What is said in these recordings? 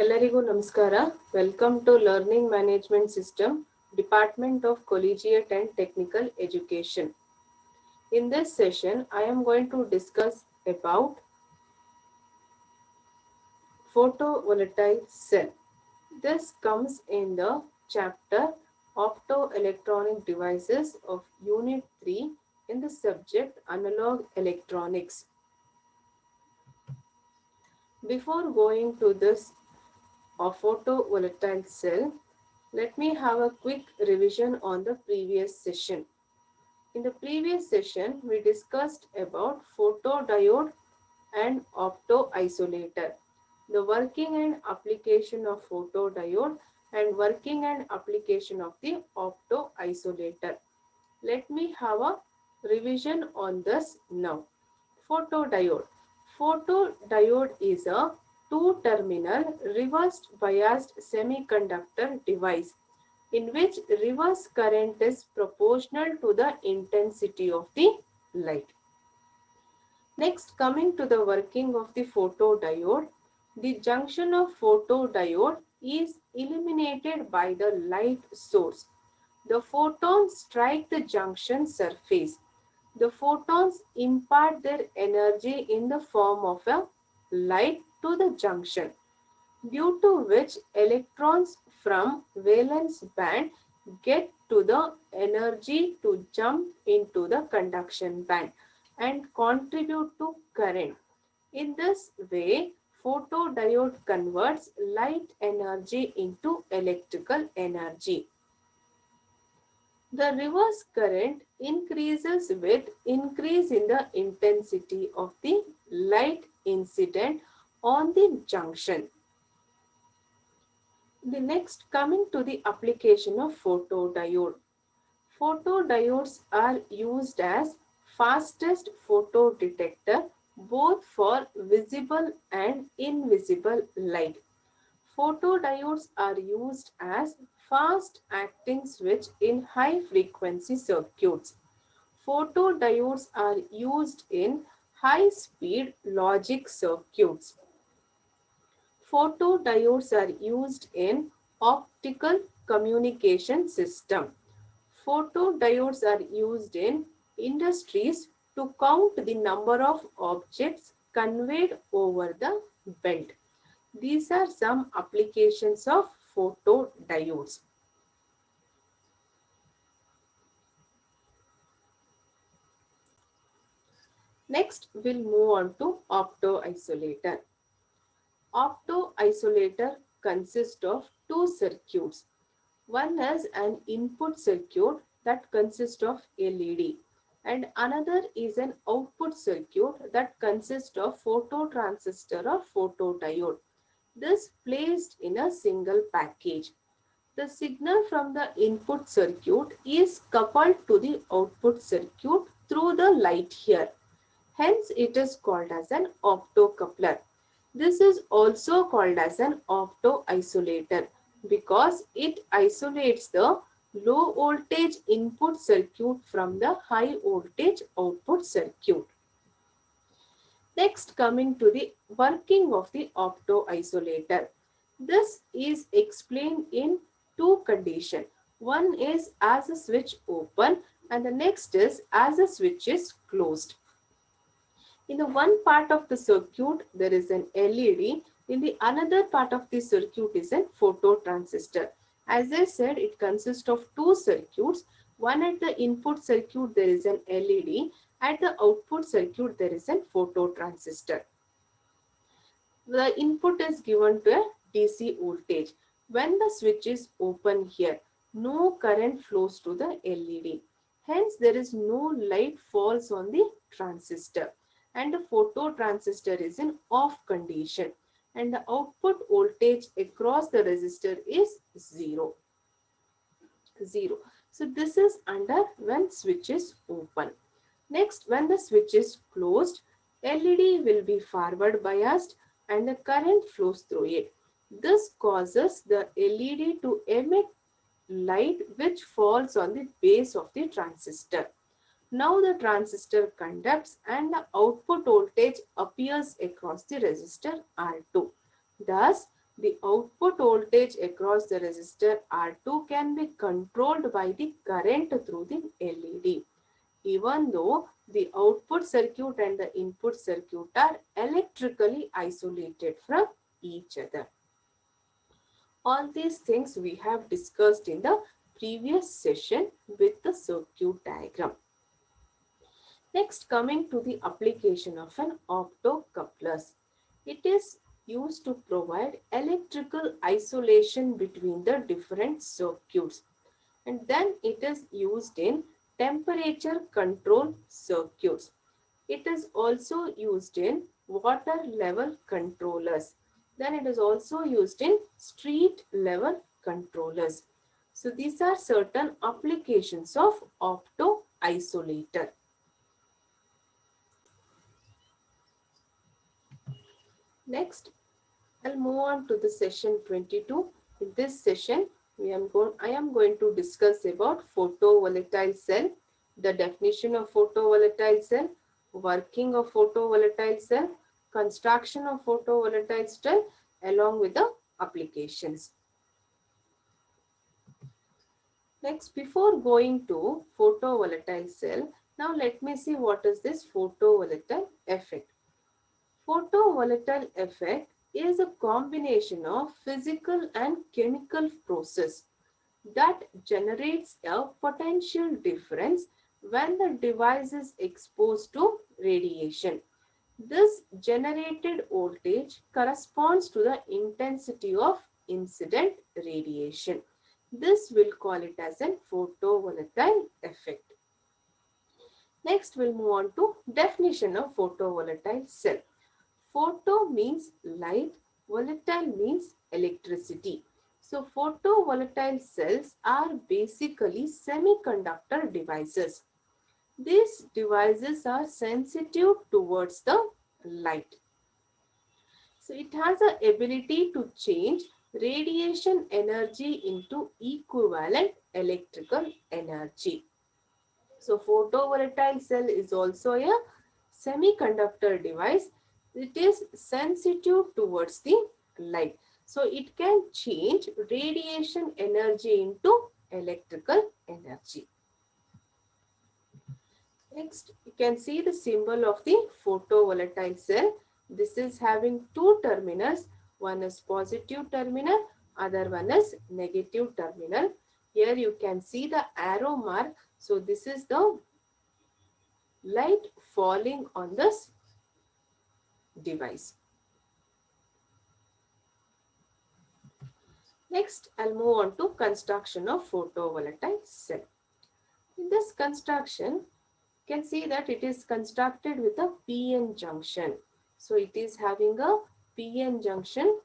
ಎಲ್ಲರಿಗೂ ನಮಸ್ಕಾರ. Welcome to Learning Management System, Department of Collegiate and Technical Education. In this session, I am going to discuss about photovolatile cell. This comes in the chapter Optoelectronic Devices of Unit 3 in the subject Analog Electronics. Before going to this photovolatile cell, let me have a quick revision on the previous session. In the previous session, we discussed about photodiode and optoisolator, the working and application of photodiode and working and application of the optoisolator. Let me have a revision on this now. Photodiode. Photodiode is a two-terminal reversed biased semiconductor device in which reverse current is proportional to the intensity of the light. Next, coming to the working of the photodiode, the junction of photodiode is illuminated by the light source. The photons strike the junction surface. The photons impart their energy in the form of a light to the junction, due to which electrons from valence band get to the energy to jump into the conduction band and contribute to current. In this way, photodiode converts light energy into electrical energy. The reverse current increases with increase in the intensity of the light incident on the junction. The next, coming to the application of photodiode. Photodiodes are used as fastest photodetector both for visible and invisible light. Photodiodes are used as fast acting switch in high frequency circuits. Photodiodes are used in high speed logic circuits. Photodiodes are used in optical communication system. Photodiodes are used in industries to count the number of objects conveyed over the belt. These are some applications of photodiodes. Next, we'll move on to optoisolator. Optoisolator consists of two circuits. One is an input circuit that consists of LED, and another is an output circuit that consists of phototransistor or photodiode. This placed in a single package. The signal from the input circuit is coupled to the output circuit through the light here. Hence, it is called as an optocoupler. This is also called as an optoisolator because it isolates the low voltage input circuit from the high voltage output circuit. Next, coming to the working of the optoisolator. This is explained in two conditions. One is as a switch open and the next is as a switch is closed. In the one part of the circuit, there is an LED. In the another part of the circuit is a phototransistor. As I said, it consists of two circuits. One at the input circuit, there is an LED. At the output circuit, there is a phototransistor. The input is given to a DC voltage. When the switch is open here, no current flows to the LED. Hence, there is no light falls on the transistor, and the phototransistor is in off condition, and the output voltage across the resistor is 0. So this is under when switch is open. Next, when the switch is closed, LED will be forward biased and the current flows through it. This causes the LED to emit light which falls on the base of the transistor. Now the transistor conducts and the output voltage appears across the resistor R2. Thus, The output voltage across the resistor R2 can be controlled by the current through the LED, even though the output circuit and the input circuit are electrically isolated from each other. All these things we have discussed in the previous session with the circuit diagram. Next, coming to the application of an optocouplers. It is used to provide electrical isolation between the different circuits, and then it is used in temperature control circuits. It is also used in water level controllers. Then it is also used in street level controllers. So these are certain applications of opto isolator. Next, I'll move on to the session 22. In this session, I am going to discuss about photovolatile cell, the definition of photovolatile cell, working of photovolatile cell, construction of photovolatile cell, along with the applications. Next, before going to photovolatile cell, now let me see what is this photovolatile effect. Photovolatile effect is a combination of physical and chemical process that generates a potential difference when the device is exposed to radiation. This generated voltage corresponds to the intensity of incident radiation. This will call it as a photovolatile effect. Next, we'll move on to definition of photovolatile cell. Photo means light, volatile means electricity. So photovolatile cells are basically semiconductor devices. These devices are sensitive towards the light. So it has the ability to change radiation energy into equivalent electrical energy. So photovolatile cell is also a semiconductor device. It is sensitive towards the light. So it can change radiation energy into electrical energy. Next, you can see the symbol of the photovolatile cell. This is having two terminals. One is positive terminal, other one is negative terminal. Here you can see the arrow mark. So this is the light falling on this device. Next, I'll move on to construction of photovolatile cell. In this construction, you can see that it is constructed with a PN junction. So it is having a PN junction.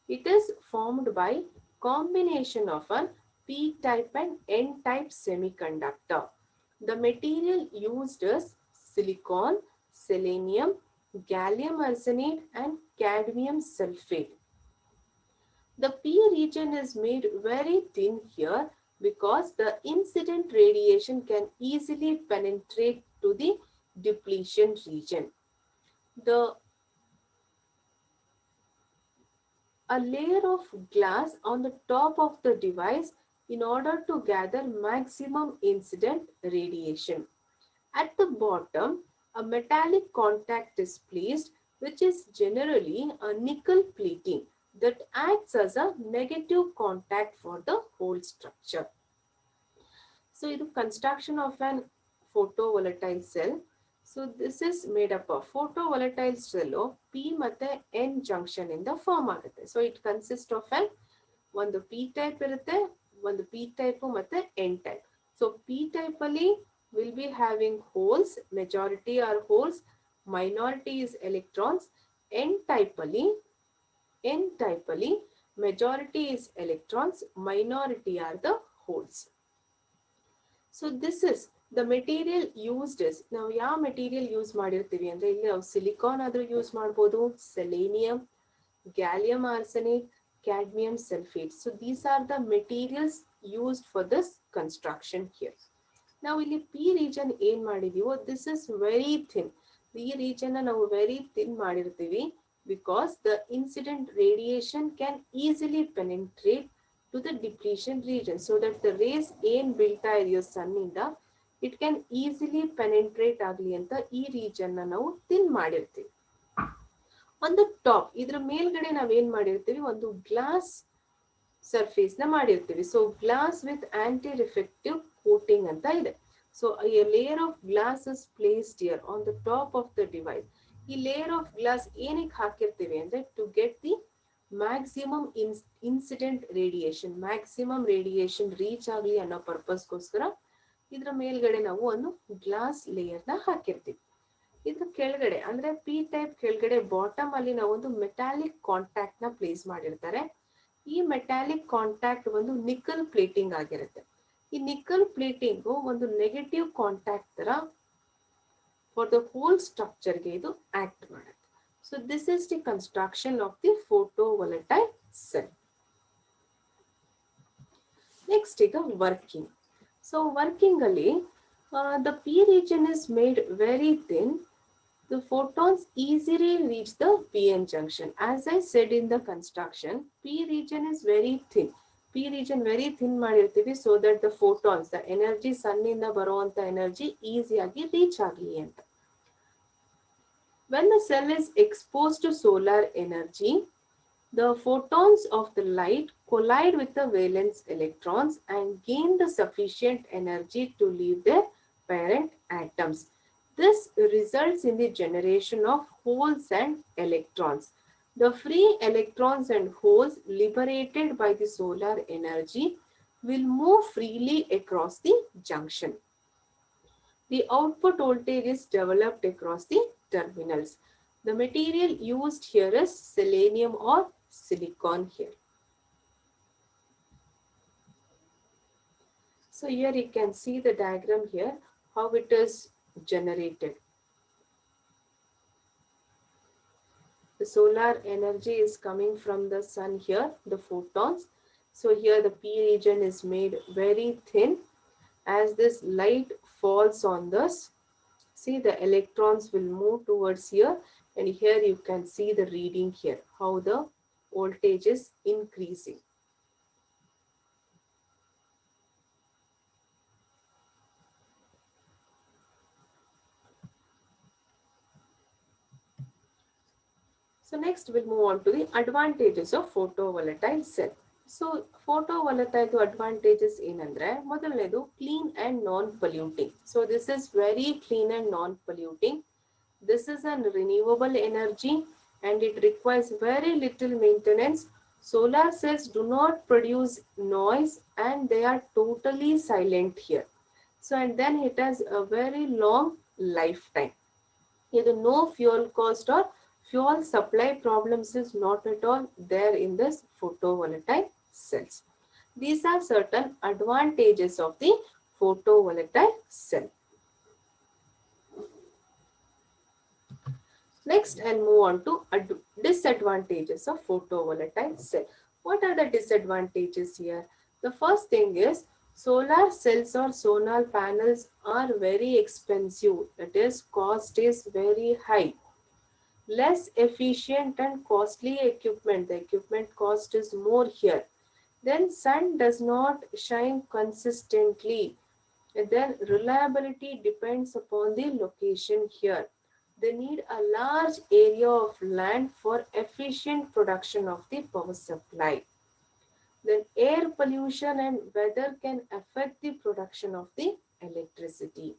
It is formed by combination of an P-type and N-type semiconductor. The material used is silicon, selenium, gallium arsenide and cadmium sulfate. The P region is made very thin here because the incident radiation can easily penetrate to the depletion region. A layer of glass on the top of the device in order to gather maximum incident radiation. At the bottom, a metallic contact is placed, which is generally a nickel plating that acts as a negative contact for the whole structure. So, this construction of an photovolatile cell. So, this is made up of photovolatile cell P ಮತ್ತೆ N junction ಇಂದ form ಆಗುತ್ತೆ. So, it consists of ಒಂದು P type ಇರುತ್ತೆ, ಒಂದು P type ಮತ್ತೆ N type. So, P type ಅಲ್ಲಿ will be having holes, majority are holes, minority is electrons. N type ಅಲ್ಲಿ majority is electrons, minority are the holes. So this is the material used is, ನಾವು ಯಾವ material use ಮಾಡಿರ್ತೀವಿ ಅಂದರೆ ಇಲ್ಲಿ ನಾವು silicon ಆದರೂ use ಮಾಡ್ಬೋದು, selenium, gallium arsenide, cadmium sulfate. So these are the materials used for this construction here. ನಾವು ಇಲ್ಲಿ P region ಏನು ಮಾಡಿದೀವೋ this is very thin. ಈ region ನಾವು very thin ಮಾಡಿರ್ತೀವಿ. because the incident radiation can easily penetrate to the depletion region, so that the rays ಏನ್ ಬೀಳ್ತಾ ಇದೆಯೋ ಸನ್ನಿಂದ it can easily penetrate ಆಗಲಿ ಅಂತ ಈ ರೀಜನ್ ನಾವು ಥಿನ್ ಮಾಡಿರ್ತೀವಿ. ಆನ್ ದ ಟಾಪ್ ಇದ್ರ ಮೇಲ್ಗಡೆ ನಾವೇನ್ ಮಾಡಿರ್ತೀವಿ, ಒಂದು ಗ್ಲಾಸ್ ಸರ್ಫೇಸ್ ನ ಮಾಡಿರ್ತೀವಿ. So glass with anti reflective coating ಅಂತ ಇದೆ. So a layer of glass is placed here on the top of the device. ಈ ಲೇಯರ್ ಆಫ್ ಗ್ಲಾಸ್ ಏನಕ್ಕೆ ಹಾಕಿರ್ತೀವಿ ಅಂದ್ರೆ to get the maximum incident radiation, maximum radiation reach ಆಗಲಿ ಅನ್ನೋ ಪರ್ಪಸ್ಗೋಸ್ಕರ ಇದ್ರ ಮೇಲ್ಗಡೆ ನಾವು ಒಂದು ಗ್ಲಾಸ್ ಲೇಯರ್ ನ ಹಾಕಿರ್ತೀವಿ. ಇದ್ರ ಕೆಳಗಡೆ ಅಂದ್ರೆ ಪಿ ಟೈಪ್ ಕೆಳಗಡೆ ಬಾಟಮ್ ಅಲ್ಲಿ ನಾವು ಒಂದು ಮೆಟಾಲಿಕ್ ಕಾಂಟ್ಯಾಕ್ಟ್ ನ ಪ್ಲೇಸ್ ಮಾಡಿರ್ತಾರೆ. ಈ ಮೆಟಾಲಿಕ್ ಕಾಂಟ್ಯಾಕ್ಟ್ ಒಂದು ನಿಕಲ್ ಪ್ಲೇಟಿಂಗ್ ಆಗಿರುತ್ತೆ. ಈ ನಿಕಲ್ ಪ್ಲೇಟಿಂಗ್ ಒಂದು ನೆಗೆಟಿವ್ ಕಾಂಟ್ಯಾಕ್ಟ್ ತರ ಫಾರ್ ದ ಹೋಲ್ ಸ್ಟ್ರಕ್ಚರ್ಗೆ ಇದು ಆಕ್ಟ್ ಮಾಡುತ್ತೆ. So this is the construction of the photovoltaic cell. Next ಈಗ ವರ್ಕಿಂಗ್. ಸೊ ವರ್ಕಿಂಗ್ ಅಲ್ಲಿ the P region is made very thin. The photons easily reach the PN junction. As I said in the construction, P region is very thin. P region very thin ಮಾಡಿರ್ತೀವಿ so that the photons, the energy ಸನ್ನಿಂದ ಬರುವಂತ energy ಈಸಿಯಾಗಿ reach ಆಗಲಿ ಅಂತ. When the cell is exposed to solar energy, the photons of the light collide with the valence electrons and gain the sufficient energy to leave their parent atoms. This results in the generation of holes and electrons. The free electrons and holes liberated by the solar energy will move freely across the junction. The output voltage is developed across the terminals. The material used here is selenium or silicon here. So here you can see the diagram here, how it is generated. The solar energy is coming from the sun here, the photons. So here the P region is made very thin. As this light falls on this, see the electrons will move towards here, and here you can see the reading here, how the voltage is increasing. So next we'll move on to the advantages of photovolatile cell. So photovolatile advantages ಏನಂದ್ರೆ ಮೊದಲನೇದು clean and non-polluting. So this is very clean and non-polluting. This is a renewable energy and it requires very little maintenance. Solar cells do not produce noise and they are totally silent here. So and then it has a very long lifetime. Either no fuel cost or fuel supply problems is not at all there in this photovolatile cells. These are certain advantages of the photovolatile cell. Next, I'll move on to disadvantages of photovolatile cell. What are the disadvantages here? The first thing is solar cells or solar panels are very expensive. That is, cost is very high. Less efficient and costly equipment. The equipment cost is more here. Then sun does not shine consistently. And then reliability depends upon the location here. They need a large area of land for efficient production of the power supply. Then air pollution and weather can affect the production of the electricity.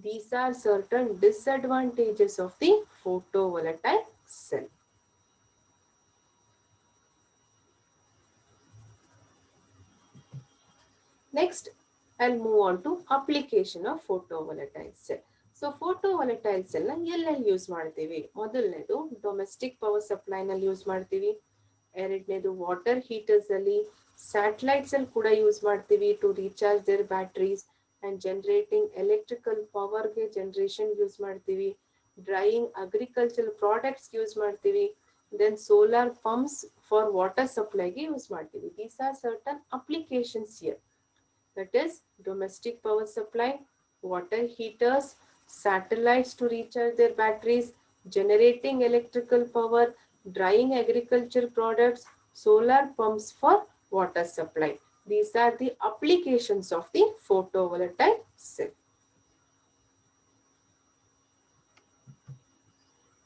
These are certain disadvantages of the photovolatile cell. Next, I'll move on to application of photovolatile cell. So photovolatile cell na ಎಲ್ಲೆಲ್ಲಿ use ಮಾಡ್ತೀವಿ? ಮೊದಲನೇದು domestic power supply ನಲ್ಲಿ use ಮಾಡ್ತೀವಿ. ಎರಡನೇದು water heaters ಅಲ್ಲಿ, satellites ಅಲ್ಲಿ ಕೂಡ use ಮಾಡ್ತೀವಿ to recharge their batteries and generating electrical power ಗೆ ಜನರೇಷನ್ ಯೂಸ್ ಮಾಡ್ತೀವಿ. ಡ್ರೈಯಿಂಗ್ ಅಗ್ರಿಕಲ್ಚರಲ್ ಪ್ರಾಡಕ್ಟ್ಸ್ ಯೂಸ್ ಮಾಡ್ತೀವಿ. then solar pumps for water supply ಗೆ ಯೂಸ್ ಮಾಡ್ತೀವಿ. These are certain applications here. That is domestic power supply, water heaters, satellites to recharge their batteries, generating electrical power, drying agriculture products, solar pumps for water supply. These are the applications of the photovoltaic cell.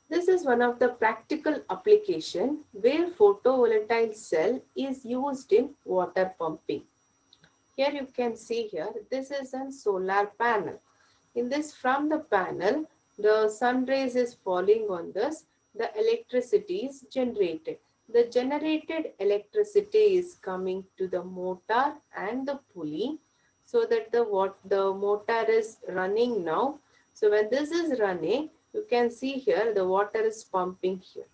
This is one of the practical application where photovoltaic cell is used in water pumping. Here you can see here, this is a solar panel. In this, from the panel, the sun rays is falling on this, the electricity is generated. The generated electricity is coming to the motor and the pulley, so that the motor is running now. So when this is running, you can see here the water is pumping here.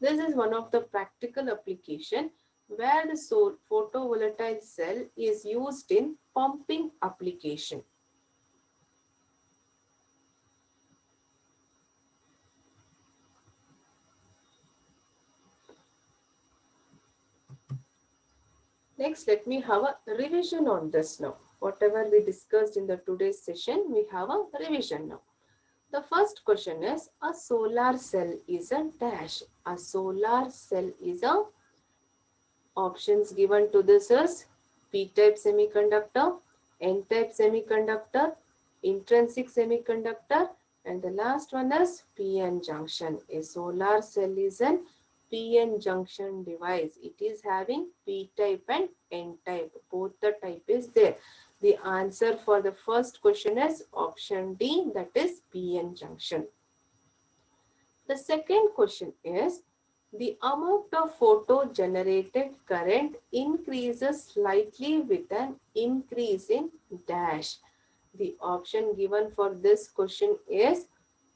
This is one of the practical application where the photovoltaic cell is used in pumping application. Next, let me have a revision on this now. Whatever we discussed in the today's session, we have a revision now. The first question is, a solar cell is a dash. A solar cell is a, options given to this is p-type semiconductor, n-type semiconductor, intrinsic semiconductor, and the last one is p-n junction. A solar cell is an p-n junction device. It is having p-type and n-type. Both the type is there. The answer for the first question is option D, that is p-n junction. The second question is, the amount of photo-generated current increases slightly with an increase in dash. The option given for this question is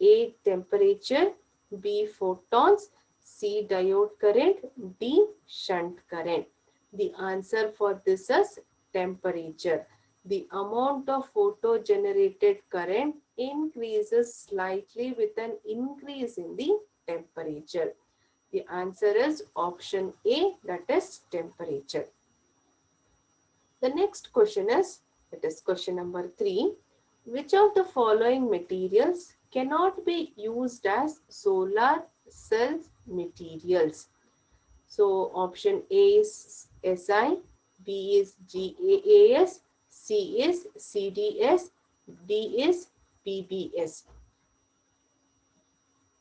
A, temperature, B, photons, C, diode current, D, shunt current. The answer for this is temperature. The amount of photo-generated current increases slightly with an increase in the temperature. The answer is option A, that is temperature. The next question is, that is question number 3. Which of the following materials cannot be used as solar cell materials? So option A is Si, B is GaAs, C is CDS, D is PBS.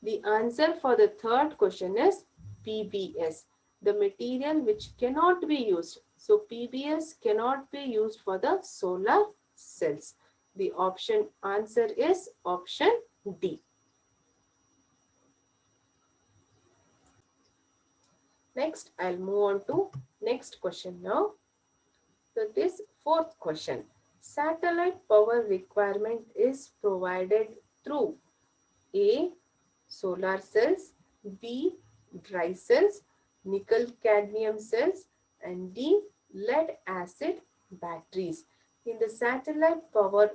The answer for the third question is PBS, the material which cannot be used. So PBS cannot be used for the solar cells. The option answer is option D. Next, I'll move on to next question now. So this fourth question. Satellite power requirement is provided through A, solar cells, B, dry cells, nickel cadmium cells, and D, lead acid batteries. In the satellite power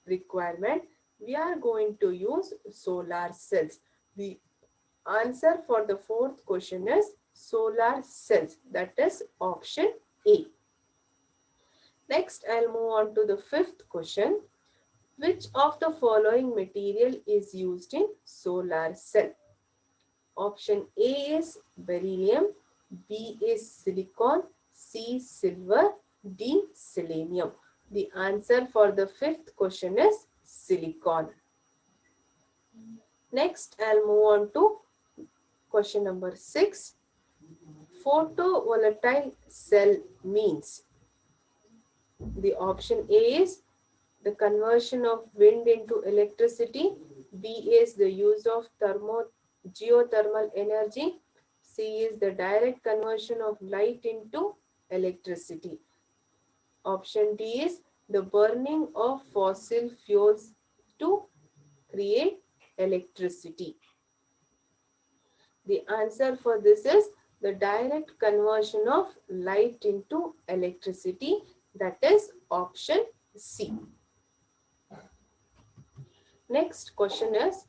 requirement, we are going to use solar cells. The answer for the fourth question is solar cells, that is option A. Next, I'll move on to the fifth question. Which of the following material is used in solar cell? Option A is beryllium, B is silicon, C silver, D selenium. The answer for the fifth question is silicon. Next, I'll move on to question number 6. Photovoltaic cell means. The option A is the conversion of wind into electricity. B is the use of geothermal energy. C is the direct conversion of light into electricity. Option D is the burning of fossil fuels to create electricity. The answer for this is the direct conversion of light into electricity, that is option C. Next question is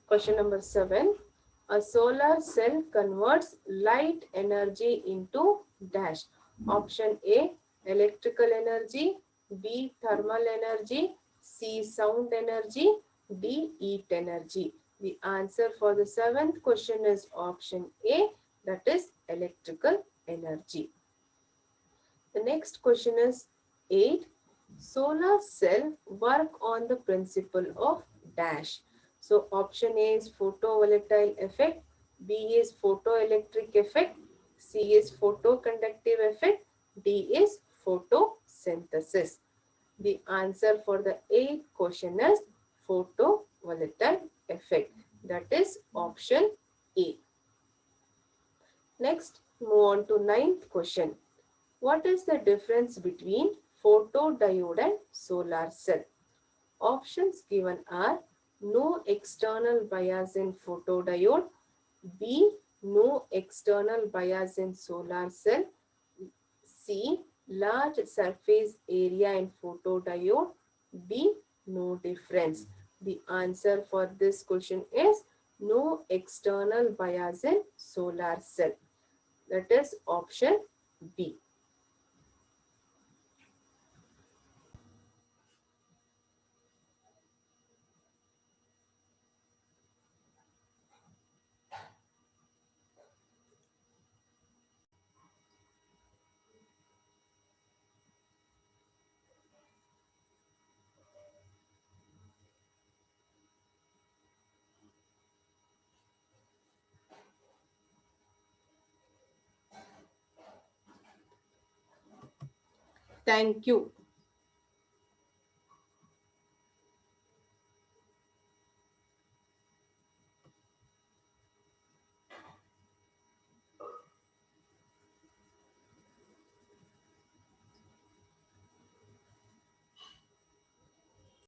question number 7. A solar cell converts light energy into dash. Option A, electrical energy, B, thermal energy, C, sound energy, D, heat energy. The answer for the seventh question is option A, that is electrical energy. The next question is 8. Solar cell work on the principle of dash. So option A is photovolatile effect, B is photoelectric effect, C is photoconductive effect, D is photosynthesis. The answer for the eighth question is photovolatile effect. That is option A. Next, move on to ninth question. What is the difference between photodiode and solar cell? Options given are no external bias in photodiode, B, no external bias in solar cell, C, large surface area in photodiode, D, no difference. The answer for this question is no external bias in solar cell. That is option B. Thank you.